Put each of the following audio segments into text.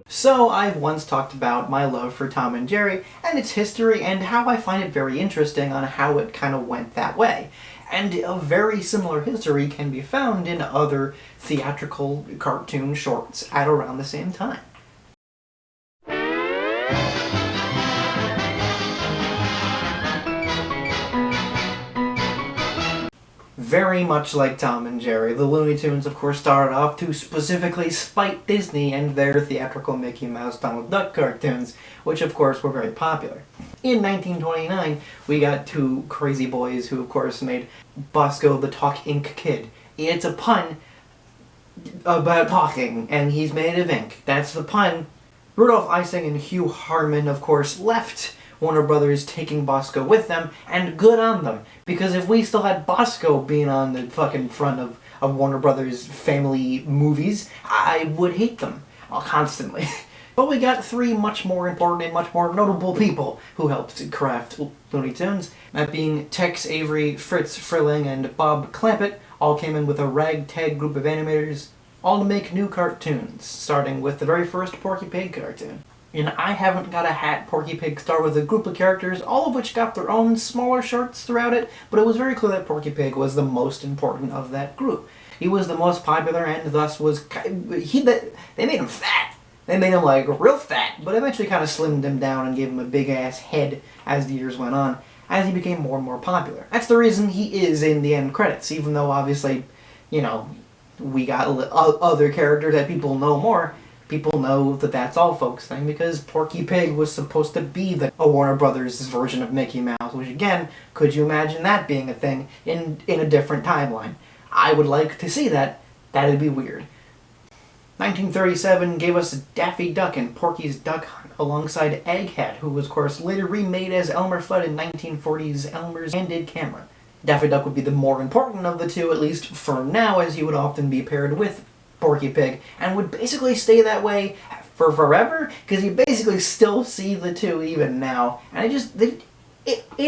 So I've once talked about my love for Tom and Jerry and its history and how I find it very interesting on how it kind of went that way. And a very similar history can be found in other theatrical cartoon shorts at around the same time. Very much like Tom and Jerry, the Looney Tunes of course started off to specifically spite Disney and their theatrical Mickey Mouse Donald Duck cartoons, which of course were very popular. In 1929, we got two crazy boys who of course made Bosco the Talk Ink Kid. It's a pun about talking, and he's made of ink. That's the pun. Rudolph Ising and Hugh Harman of course left Warner Brothers, taking Bosco with them, and good on them, because if we still had Bosco being on the fucking front of Warner Brothers family movies, I would hate them constantly. But we got three much more important and much more notable people who helped craft Looney Tunes, that being Tex Avery, Fritz Frilling, and Bob Clampett, all came in with a ragtag group of animators, all to make new cartoons, starting with the very first Porky Pig cartoon. And I haven't got a hat Porky Pig star with a group of characters, all of which got their own smaller shorts throughout it, but it was very clear that Porky Pig was the most important of that group. He was the most popular and thus was... they made him fat! They made him like real fat, but eventually kind of slimmed him down and gave him a big ass head as the years went on, as he became more and more popular. That's the reason he is in the end credits, even though obviously, you know, we got other characters that people know more. People know that that's all folks thing because Porky Pig was supposed to be a Warner Brothers version of Mickey Mouse, which again, could you imagine that being a thing in a different timeline? I would like to see that. That'd be weird. 1937 gave us Daffy Duck and Porky's Duck Hunt alongside Egghead, who was of course later remade as Elmer Fudd in 1940's Elmer's Candid Camera. Daffy Duck would be the more important of the two, at least for now, as he would often be paired with Porky Pig, and would basically stay that way for forever, because you basically still see the two even now, and it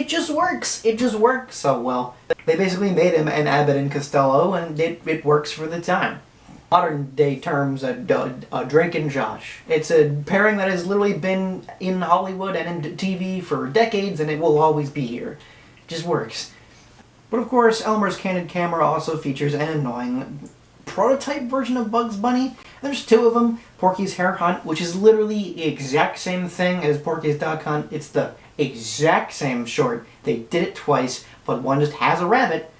just works. It just works so well. They basically made him an Abbott and Costello, and it works for the time. Modern day terms, Drake and Josh. It's a pairing that has literally been in Hollywood and in TV for decades, and it will always be here. It just works. But of course, Elmer's Candid Camera also features an annoying prototype version of Bugs Bunny. There's two of them. Porky's Hare Hunt, which is literally the exact same thing as Porky's Duck Hunt. It's the exact same short. They did it twice, but one just has a rabbit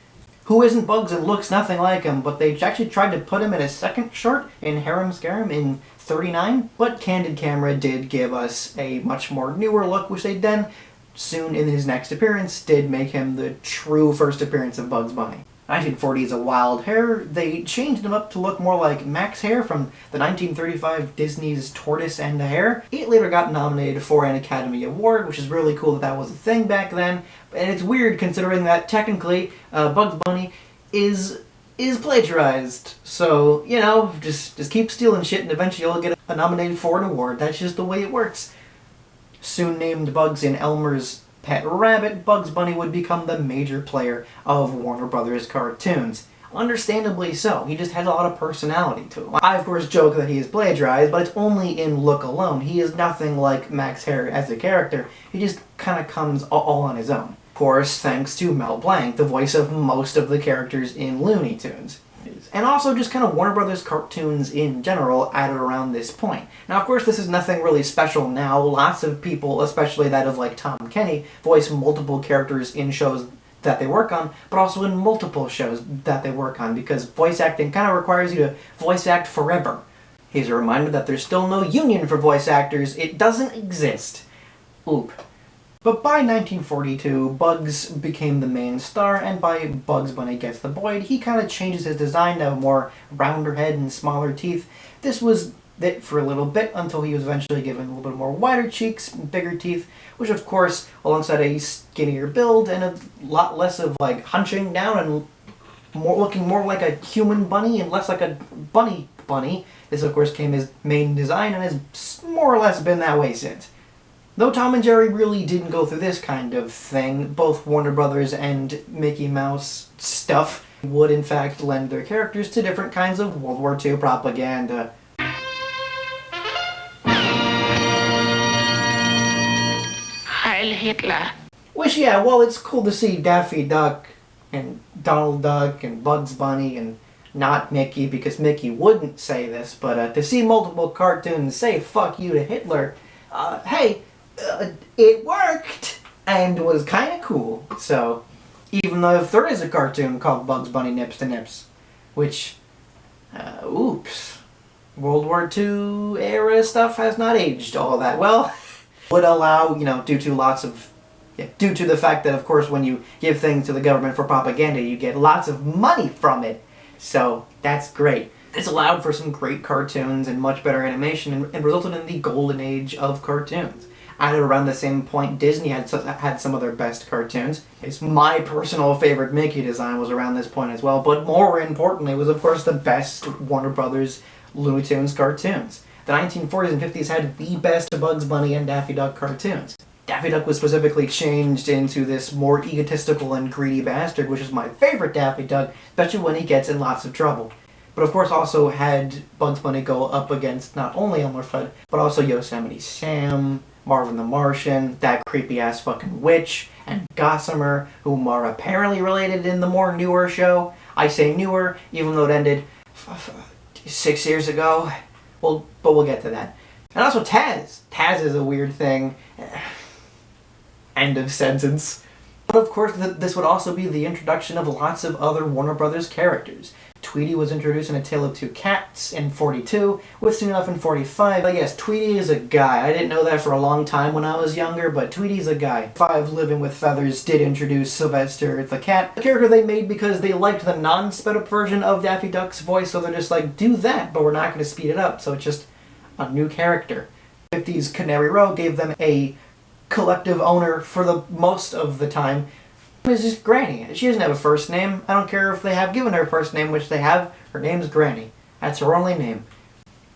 who isn't Bugs and looks nothing like him, but they actually tried to put him in a second short in Harem Scarum in 1939, but Candid Camera did give us a much more newer look, which they then, soon in his next appearance, did make him the true first appearance of Bugs Bunny. 1940's A Wild Hare, they changed him up to look more like Max Hare from the 1935 Disney's Tortoise and the Hare. It later got nominated for an Academy Award, which is really cool that was a thing back then. And it's weird considering that technically Bugs Bunny is plagiarized. So, you know, just keep stealing shit and eventually you'll get nominated for an award. That's just the way it works. Soon named Bugs in Elmer's Pet Rabbit, Bugs Bunny would become the major player of Warner Brothers cartoons. Understandably so. He just has a lot of personality to him. I of course joke that he is plagiarized, but it's only in look alone. He is nothing like Max Hare as a character. He just kind of comes all on his own. Of course, thanks to Mel Blanc, the voice of most of the characters in Looney Tunes. And also just kind of Warner Brothers cartoons in general at around this point. Now of course this is nothing really special now. Lots of people, especially that of like Tom Kenny, voice multiple characters in shows that they work on, but also in multiple shows that they work on, because voice acting kind of requires you to voice act forever. Here's a reminder that there's still no union for voice actors. It doesn't exist. Oop. But by 1942, Bugs became the main star, and by Bugs Bunny Gets the Boyd, he kind of changes his design to have a more rounder head and smaller teeth. This was it for a little bit, until he was eventually given a little bit more wider cheeks, bigger teeth, which of course, alongside a skinnier build and a lot less of like hunching down and looking more like a human bunny and less like a bunny, this of course came his main design and has more or less been that way since. Though Tom and Jerry really didn't go through this kind of thing, both Warner Brothers and Mickey Mouse stuff would in fact lend their characters to different kinds of World War II propaganda. Heil Hitler. Which, yeah, well, it's cool to see Daffy Duck and Donald Duck and Bugs Bunny and not Mickey, because Mickey wouldn't say this, but to see multiple cartoons say fuck you to Hitler, it worked and was kind of cool. So, even though there is a cartoon called Bugs Bunny Nips to Nips, which, oops, World War II era stuff has not aged all that well, would allow, due to the fact that, of course, when you give things to the government for propaganda, you get lots of money from it. So, that's great. This allowed for some great cartoons and much better animation, and resulted in the golden age of cartoons. At around the same point, Disney had some of their best cartoons. My personal favorite Mickey design was around this point as well, but more importantly was, of course, the best Warner Brothers Looney Tunes cartoons. The 1940s and 50s had the best Bugs Bunny and Daffy Duck cartoons. Daffy Duck was specifically changed into this more egotistical and greedy bastard, which is my favorite Daffy Duck, especially when he gets in lots of trouble. But of course also had Bugs Bunny go up against not only Elmer Fudd, but also Yosemite Sam, Marvin the Martian, that creepy-ass fucking witch, and Gossamer, whom are apparently related in the more newer show. I say newer, even though it ended 6 years ago. Well, but we'll get to that. And also Taz. Taz is a weird thing. End of sentence. But of course, this would also be the introduction of lots of other Warner Brothers characters. Tweety was introduced in A Tale of Two Cats in 42, with soon enough in 45. But yes, Tweety is a guy. I didn't know that for a long time when I was younger, but Tweety's a guy. 5 Living with Feathers did introduce Sylvester the cat, a character they made because they liked the non-sped-up version of Daffy Duck's voice, so they're just like, do that, but we're not going to speed it up, so it's just a new character. 50s Canary Row gave them a collective owner for the most of the time. It's just Granny. She doesn't have a first name. I don't care if they have given her a first name, which they have. Her name's Granny. That's her only name.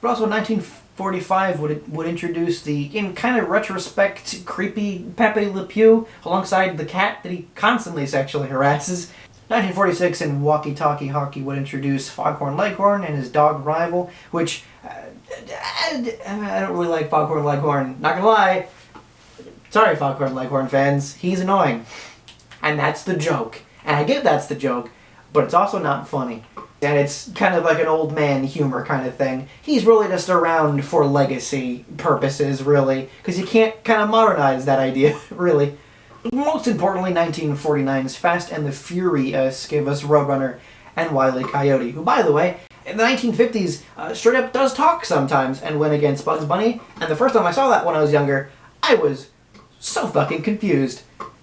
But also 1945 would introduce the, in kind of retrospect, creepy Pepe Le Pew alongside the cat that he constantly sexually harasses. 1946 in Walkie Talkie Hockey would introduce Foghorn Leghorn and his dog Rival, which I don't really like Foghorn Leghorn. Not gonna lie. Sorry, Foghorn Leghorn fans. He's annoying. And that's the joke. And I get that's the joke, but it's also not funny. And it's kind of like an old man humor kind of thing. He's really just around for legacy purposes, really, because you can't kind of modernize that idea, really. Most importantly, 1949's Fast and the Furious gave us Roadrunner and Wile E. Coyote, who, by the way, in the 1950s, straight up does talk sometimes and went against Bugs Bunny. And the first time I saw that when I was younger, I was so fucking confused.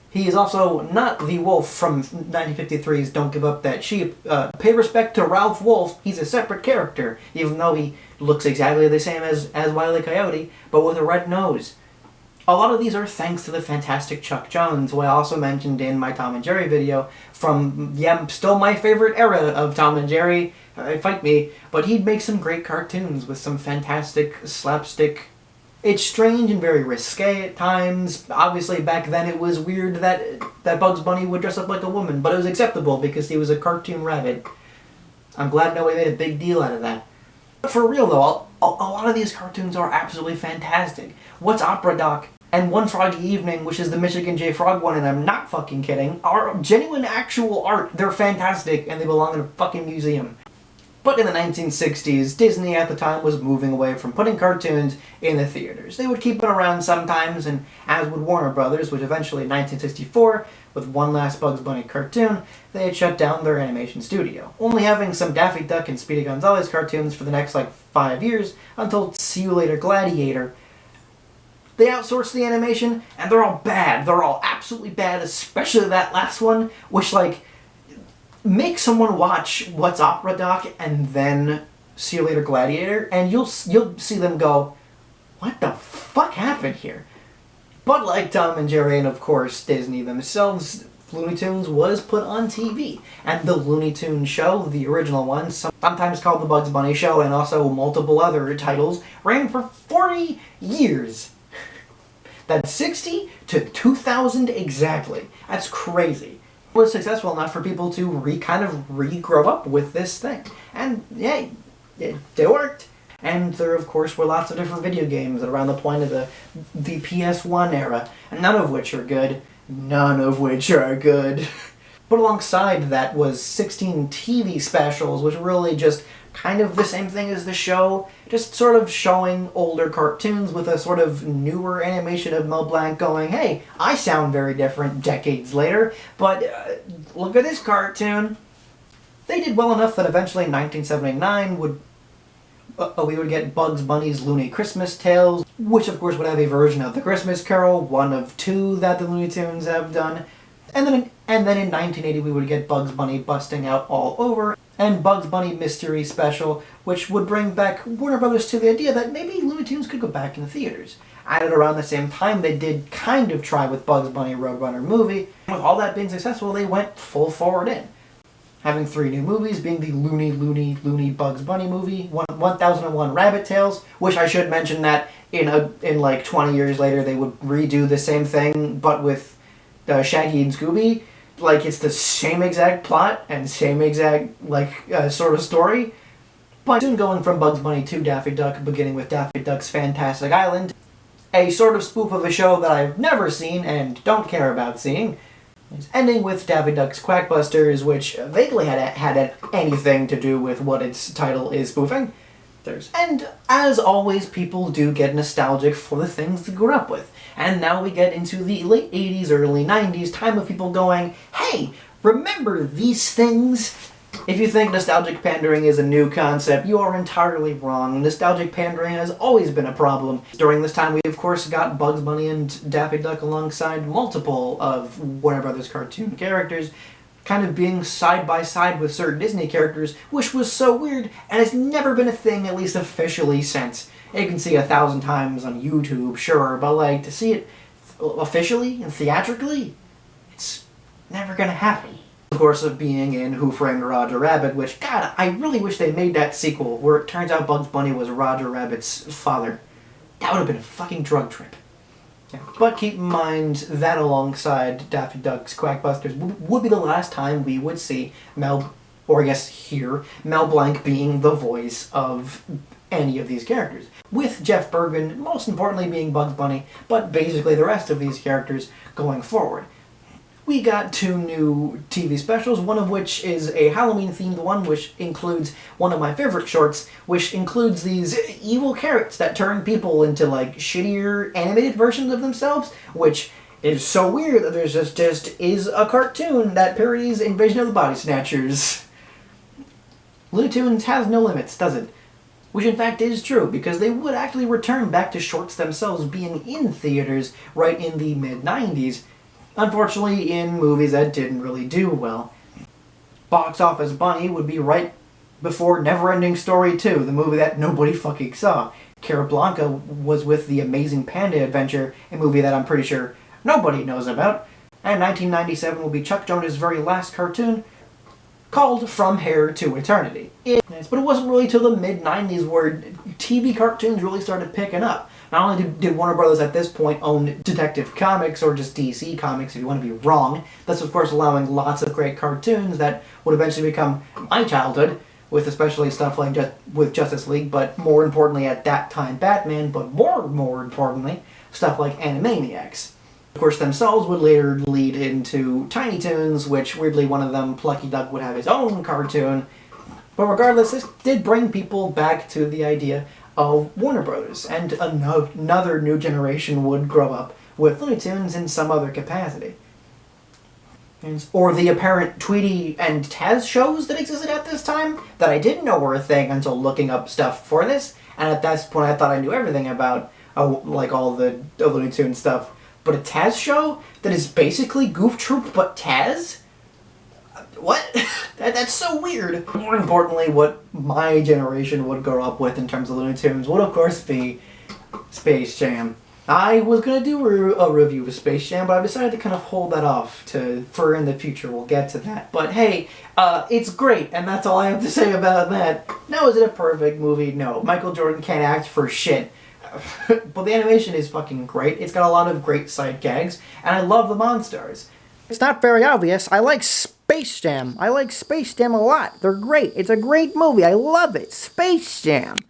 He is also not the wolf from 1953's Don't Give Up That Sheep. Pay respect to Ralph Wolf. He's a separate character, even though he looks exactly the same as Wile E. Coyote, but with a red nose. A lot of these are thanks to the fantastic Chuck Jones, who I also mentioned in my Tom and Jerry video from, still my favorite era of Tom and Jerry. Fight me. But he'd make some great cartoons with some fantastic slapstick. It's strange and very risque at times. Obviously, back then it was weird that Bugs Bunny would dress up like a woman, but it was acceptable because he was a cartoon rabbit. I'm glad nobody made a big deal out of that. But for real though, a lot of these cartoons are absolutely fantastic. What's Opera Doc and One Froggy Evening, which is the Michigan J. Frog one, and I'm not fucking kidding, are genuine actual art. They're fantastic and they belong in a fucking museum. But in the 1960s, Disney at the time was moving away from putting cartoons in the theaters. They would keep it around sometimes, and as would Warner Brothers, which eventually in 1964, with one last Bugs Bunny cartoon, they had shut down their animation studio, only having some Daffy Duck and Speedy Gonzales cartoons for the next 5 years, until See You Later Gladiator. They outsourced the animation, and they're all bad. They're all absolutely bad, especially that last one, which make someone watch What's Opera Doc and then See You Later Gladiator, and you'll see them go, what the fuck happened here? But like Tom and Jerry and of course Disney themselves, Looney Tunes was put on TV. And the Looney Tunes show, the original one, sometimes called the Bugs Bunny Show and also multiple other titles, ran for 40 years. That's 60 to 2000 exactly. That's crazy. was successful enough for people to kind of re-grow up with this thing. And yeah, it worked. And there, of course, were lots of different video games around the point of the PS1 era, none of which are good. None of which are good. But alongside that was 16 TV specials, which were really just kind of the same thing as the show, just sort of showing older cartoons with a sort of newer animation of Mel Blanc going, hey, I sound very different decades later, but look at this cartoon. They did well enough that eventually in 1979 we would get Bugs Bunny's Looney Christmas Tales, which of course would have a version of the Christmas Carol, one of two that the Looney Tunes have done. And then in 1980 we would get Bugs Bunny Busting Out All Over, and Bugs Bunny Mystery Special, which would bring back Warner Brothers to the idea that maybe Looney Tunes could go back in the theaters. At around the same time, they did kind of try with Bugs Bunny Roadrunner movie. With all that being successful, they went full forward in. Having 3 new movies, being the Looney Bugs Bunny movie, 1001 Rabbit Tales, which I should mention that in like 20 years later they would redo the same thing, but with Shaggy and Scooby. Like, it's the same exact plot and same exact, sort of story. But soon going from Bugs Bunny to Daffy Duck, beginning with Daffy Duck's Fantastic Island, a sort of spoof of a show that I've never seen and don't care about seeing, ending with Daffy Duck's Quackbusters, which vaguely had anything to do with what its title is spoofing. And as always, people do get nostalgic for the things they grew up with. And now we get into the late 80s, early 90s, time of people going, hey, remember these things? If you think nostalgic pandering is a new concept, you are entirely wrong. Nostalgic pandering has always been a problem. During this time, we of course got Bugs Bunny and Daffy Duck alongside multiple of Warner Brothers cartoon characters, kind of being side by side with certain Disney characters, which was so weird, and it's never been a thing, at least officially, since. You can see 1,000 times on YouTube, sure, but to see it officially and theatrically, it's never gonna happen. Of course, of being in Who Framed Roger Rabbit, which, God, I really wish they made that sequel, where it turns out Bugs Bunny was Roger Rabbit's father. That would have been a fucking drug trip. Yeah. But keep in mind that alongside Daffy Duck's Quackbusters would be the last time we would see Mel Blanc being the voice of any of these characters. With Jeff Bergen, most importantly being Bugs Bunny, but basically the rest of these characters going forward. We got 2 new TV specials, one of which is a Halloween-themed one, which includes one of my favorite shorts, which includes these evil carrots that turn people into, shittier animated versions of themselves, which is so weird that there's just is a cartoon that parodies Invasion of the Body Snatchers. Looney Tunes has no limits, does it? Which in fact is true, because they would actually return back to shorts themselves being in theaters right in the mid-90s, unfortunately in movies that didn't really do well. Box Office Bunny would be right before Neverending Story 2, the movie that nobody fucking saw. Cara Blanca was with The Amazing Panda Adventure, a movie that I'm pretty sure nobody knows about. And 1997 will be Chuck Jones' very last cartoon, called From Here to Eternity. But it wasn't really till the mid-90s where TV cartoons really started picking up. Not only did Warner Brothers at this point own Detective Comics, or just DC Comics if you want to be wrong, thus of course allowing lots of great cartoons that would eventually become my childhood, with especially stuff like with Justice League, but more importantly at that time Batman, but more importantly, stuff like Animaniacs. Of course, themselves would later lead into Tiny Toons, which weirdly one of them, Plucky Duck, would have his own cartoon. But regardless, this did bring people back to the idea of Warner Brothers, and another new generation would grow up with Looney Tunes in some other capacity. Or the apparent Tweety and Taz shows that existed at this time that I didn't know were a thing until looking up stuff for this, and at that point I thought I knew everything about all the Looney Tunes stuff. But a Taz show that is basically Goof Troop but Taz? What? That's so weird. More importantly, what my generation would grow up with in terms of Looney Tunes would of course be Space Jam. I was going to do a review of Space Jam, but I've decided to kind of hold that off for in the future. We'll get to that. But hey, it's great, and that's all I have to say about that. Now, is it a perfect movie? No. Michael Jordan can't act for shit. But the animation is fucking great. It's got a lot of great sight gags, and I love the Monstars. It's not very obvious. I like Space Jam. I like Space Jam a lot. They're great. It's a great movie. I love it. Space Jam.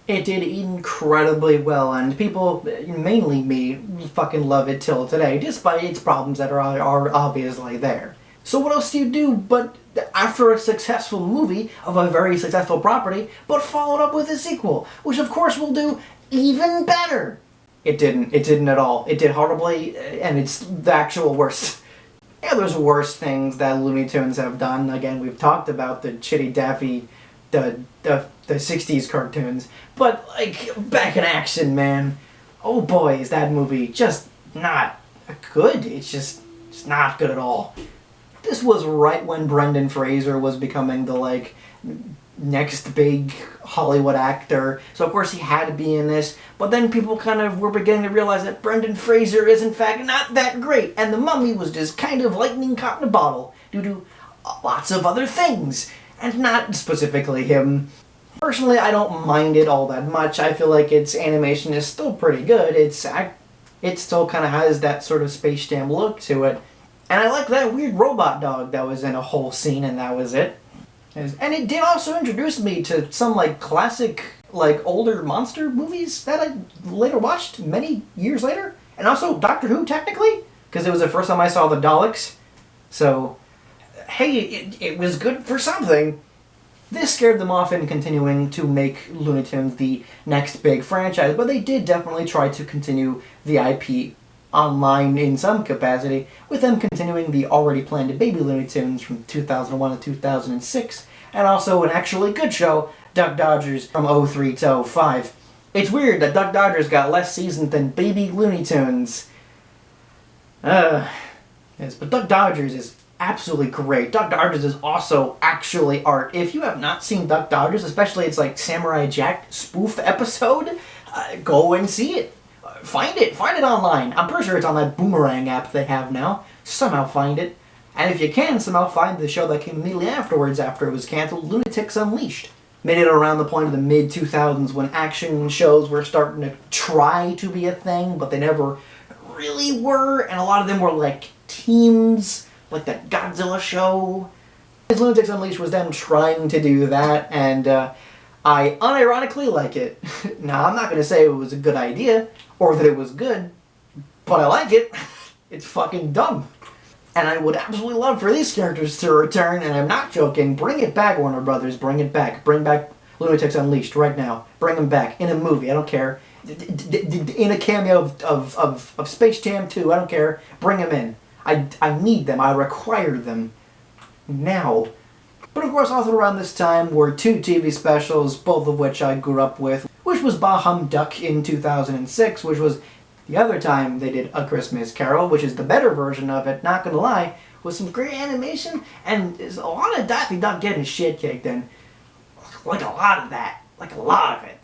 It did incredibly well, and people, mainly me, fucking love it till today, despite its problems that are obviously there. So what else do you do but, after a successful movie of a very successful property, but followed up with a sequel, which of course will do even better? It didn't at all. It did horribly, and it's the actual worst. Yeah, there's worse things that Looney Tunes have done. Again, we've talked about the Chitty Daffy, the 60s cartoons, but like back in action, man. Oh boy, is that movie just not good. It's not good at all. This was right when Brendan Fraser was becoming the like next big Hollywood actor, so of course he had to be in this, but then people kind of were beginning to realize that Brendan Fraser is in fact not that great, and The Mummy was just kind of lightning caught in a bottle due to lots of other things, and not specifically him. Personally, I don't mind it all that much. I feel like its animation is still pretty good. It still kind of has that sort of Space Jam look to it. And I like that weird robot dog that was in a whole scene, and that was it. And it did also introduce me to some like classic, like older monster movies that I later watched many years later. And also Doctor Who, technically, because it was the first time I saw the Daleks. So, hey, it was good for something. This scared them off in continuing to make Looney Tunes the next big franchise, but they did definitely try to continue the IP online in some capacity, with them continuing the already planned Baby Looney Tunes from 2001 to 2006, and also an actually good show, Duck Dodgers, from 03 to 05. It's weird that Duck Dodgers got less seasons than Baby Looney Tunes. Yes, but Duck Dodgers is absolutely great. Duck Dodgers is also actually art. If you have not seen Duck Dodgers, especially its like Samurai Jack spoof episode, go and see it. Find it online. I'm pretty sure it's on that Boomerang app they have now. Somehow find it. And if you can, somehow find the show that came immediately afterwards after it was cancelled, Lunatics Unleashed. Made it around the point of the mid-2000s when action shows were starting to try to be a thing, but they never really were, and a lot of them were like teams, like that Godzilla show. Lunatics Unleashed was them trying to do that, and I unironically like it. Now, I'm not going to say it was a good idea, or that it was good, but I like it. It's fucking dumb. And I would absolutely love for these characters to return, and I'm not joking. Bring it back, Warner Brothers. Bring it back. Bring back Lunatics Unleashed right now. Bring them back. In a movie. I don't care. In a cameo of Space Jam 2. I don't care. Bring them in. I need them. I require them. Now. But of course, also around this time were two TV specials, both of which I grew up with, which was Bah Hum Duck in 2006, which was the other time they did A Christmas Carol, which is the better version of it, not gonna lie, with some great animation, and there's a lot of Daffy Duck getting his shit kicked in. Like a lot of that. Like a lot of it.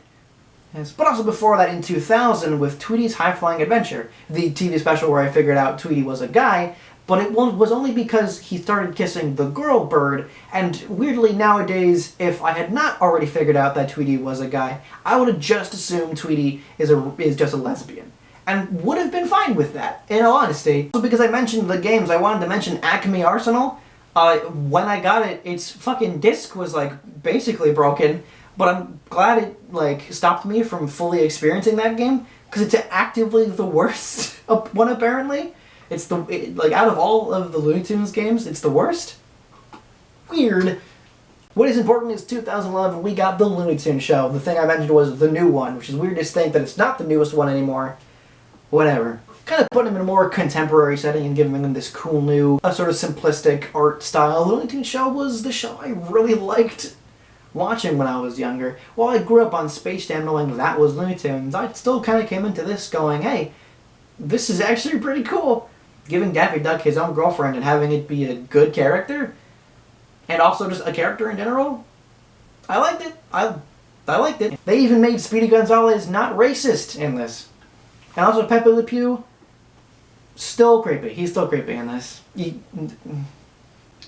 Yes. But also before that in 2000 with Tweety's High Flying Adventure, the TV special where I figured out Tweety was a guy, but it was only because he started kissing the girl bird, and weirdly nowadays, if I had not already figured out that Tweety was a guy, I would have just assumed Tweety is just a lesbian. And would have been fine with that, in all honesty. So because I mentioned the games, I wanted to mention Acme Arsenal. When I got it, its fucking disc was like basically broken, but I'm glad it like stopped me from fully experiencing that game, because it's actively the worst one apparently. It's like out of all of the Looney Tunes games, it's the worst. Weird. What is important is 2011 we got the Looney Tunes show. The thing I mentioned was the new one, which is weird to think that it's not the newest one anymore. Whatever. Kind of putting him in a more contemporary setting and giving him this cool new, sort of simplistic art style. The Looney Tunes show was the show I really liked watching when I was younger. While I grew up on Space Jam knowing that was Looney Tunes, I still kind of came into this going, hey, this is actually pretty cool. Giving Daffy Duck his own girlfriend and having it be a good character, and also just a character in general, I liked it. I liked it. They even made Speedy Gonzales not racist in this. And also Pepe Le Pew, still creepy. He's still creepy in this. And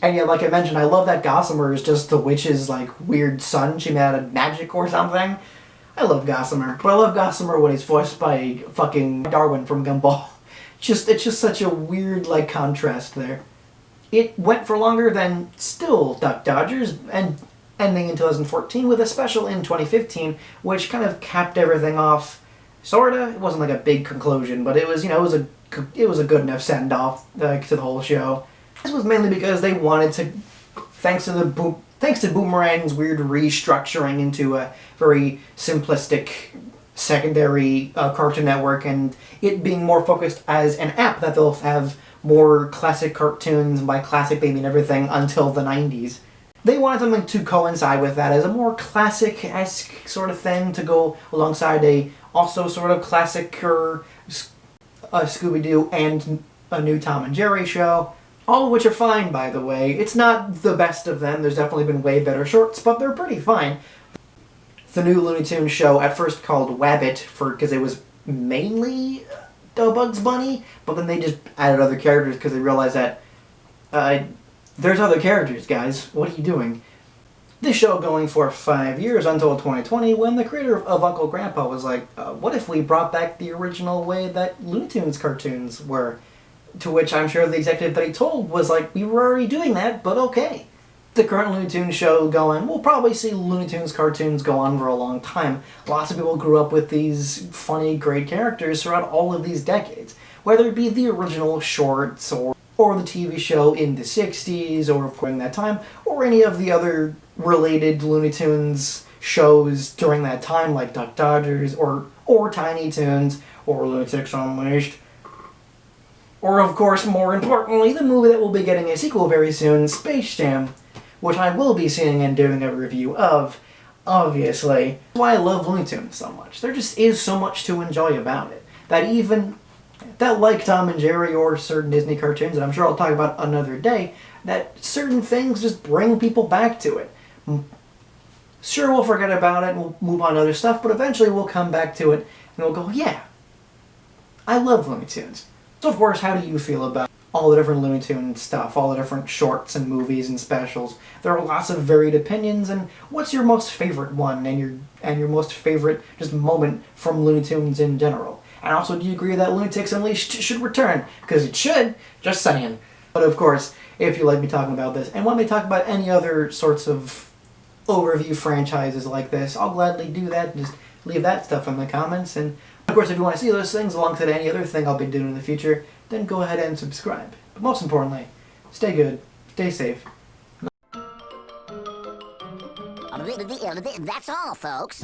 yeah, like I mentioned, I love that Gossamer is just the witch's like weird son she made out of magic or something. I love Gossamer. But I love Gossamer when he's voiced by fucking Darwin from Gumball. It's just such a weird like contrast there. It went for longer than still Duck Dodgers, and ending in 2014 with a special in 2015, which kind of capped everything off. Sorta. It wasn't like a big conclusion, but it was, it was a good enough send off to the whole show. This was mainly because they wanted to, thanks to Boomerang's weird restructuring into a very simplistic secondary Cartoon Network, and it being more focused as an app that they'll have more classic cartoons, and by classic they mean everything until the 90s. They wanted something to coincide with that as a more classic-esque sort of thing to go alongside a also sort of classic or Scooby-Doo and a new Tom and Jerry show. All of which are fine, by the way. It's not the best of them. There's definitely been way better shorts, but they're pretty fine. The new Looney Tunes show, at first called Wabbit, because it was mainly Bugs Bunny, but then they just added other characters because they realized that there's other characters, guys. What are you doing? This show going for 5 years until 2020, when the creator of Uncle Grandpa was like, what if we brought back the original way that Looney Tunes cartoons were? To which I'm sure the executive that he told was like, we were already doing that, but okay. The current Looney Tunes show going, we'll probably see Looney Tunes cartoons go on for a long time. Lots of people grew up with these funny, great characters throughout all of these decades. Whether it be the original shorts, or the TV show in the 60s, or during that time, or any of the other related Looney Tunes shows during that time, like Duck Dodgers, or Tiny Toons, or Lunatics Unleashed. Or, of course, more importantly, the movie that will be getting a sequel very soon, Space Jam, which I will be seeing and doing a review of, obviously. That's why I love Looney Tunes so much. There just is so much to enjoy about it. That like Tom and Jerry or certain Disney cartoons, and I'm sure I'll talk about another day, that certain things just bring people back to it. Sure, we'll forget about it and we'll move on to other stuff, but eventually we'll come back to it and we'll go, yeah, I love Looney Tunes. So, of course, how do you feel about all the different Looney Tunes stuff, all the different shorts and movies and specials? There are lots of varied opinions, and what's your most favorite one and your most favorite just moment from Looney Tunes in general? And also, do you agree that Lunatics Unleashed should return? Because it should, just saying. But of course, if you like me talking about this and want me to talk about any other sorts of overview franchises like this, I'll gladly do that. Just leave that stuff in the comments. And of course, if you want to see those things alongside any other thing I'll be doing in the future, then go ahead and subscribe. But most importantly, stay good, stay safe. That's all, folks.